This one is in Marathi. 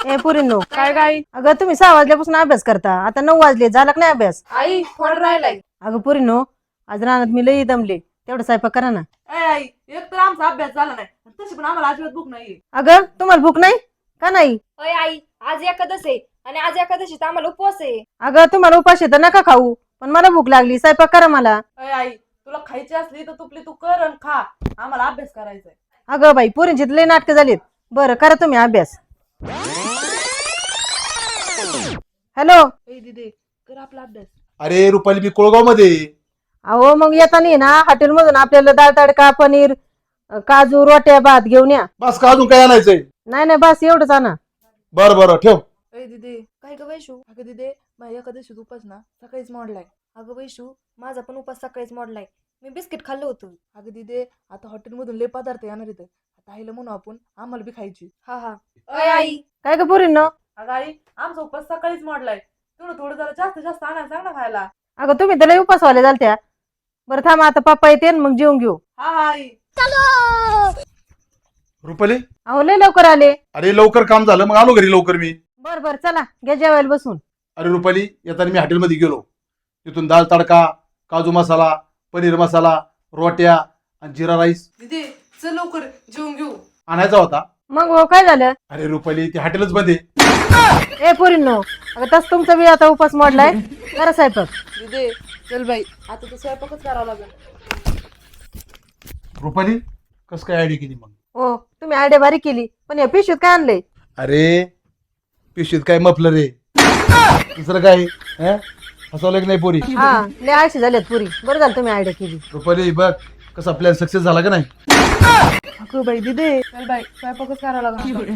ए पुरींनो, काय काय अगं तुम्ही 6 वाजल्यापासून अभ्यास करता, आता 9 वाजले, झाला का नाही अभ्यास? आई थोडं राहिलाय. अगं पुरींनो, आज रानात मी लई दमले, तेवढं स्वयंपाक करा ना. आई एक तर आमचा अभ्यास झाला नाही, तशी पण आम्हाला अजिबात भूक नाहीये. अगं तुम्हाला भूक नाही का? नाही अय आई, आज एकादश आहे आणि आज एकादशीचा आम्हाला उपवास आहे. अगं तुम्हाला उपाशी तर नका खाऊ, पण मला भूक लागली, स्वयंपाक करा मला. आई तुला खायची असली तर तुपली तू कर आणि खा, आम्हाला अभ्यास करायचा आहे. अगं बाई पोरींची लई नाटकं झालीत. बरं करा तुम्ही अभ्यास. हॅलो. दीदी कर आपला अभ्यास. अरे रुपाली मी कोळगाव मध्ये. अहो मग येताना ना हॉटेल मधून आपल्याला डाळ तडका, पनीर, काजू, रोट्या, भात घेऊन या. बस का अजून काय आणायचंय? नाही बस एवढंच आणा. बरं बरं ठेव. दीदी काय ग वैशू? अगं दीदी माझ्या एखाद्या उपास ना सकाळीच मोडलाय. अगं वैशू, माझा पण उपवास सकाळीच मोडलाय. मी बिस्किट खाल्लं होतं. अगं दीदी आता हॉटेल मधून लय पदार्थ येणार आहेत, आता आईला म्हणू आपण आम्हाला बी खायची. हा. अय आई, काय ग पोरींनो? अगं आई आमचा उपवास सकाळीच मोडलाय, थोडं जरा जास्त आणायला सांग ना खायला. अगं तुम्ही तर लई उपासवाले झालत्या. बरं थांबा, आता पप्पा येते मग जेवून घेऊ. हा आई. रुपाली अहो लय लवकर आले. अरे लवकर काम झालं मग आलो घरी लवकर मी. बर चला घ्या जेवायला बसून. अरे रुपाली येताना मी हॉटेलमध्ये गेलो, तिथून दाल तडका, काजू मसाला, पनीर मसाला, रोट्या आणि जिरा राईस दीदी चल लवकर जेवून घेऊ. आणायचा होता. मग हो काय झालं? अरे रुपाली ती हॉटेलच बंद आहे. ए पोरींनो, अगं तस तुमचा बी आता उपास मोडलाय. करा स्वयंपाक. दीदी चल बाई आता तर स्वयंपाकच करावा लागेल. रुपाली कस काय आयडिया केली मग? हो तुम्ही आयडिया भारी केली, पण या पिशवीत काय आणलंय? अरे पिशवीत काय मफलर रे, दुसरं काय हसवलं की नाही पोरी? हा लय आळशी झाल्यात पुरी. बरं झालं तुम्ही आयडिया केली. रुपाली बघ कसा प्लॅन सक्सेस झाला का नाही? अगं बाई दीदी चल बाई स्वयंपाकच करावा लागेल.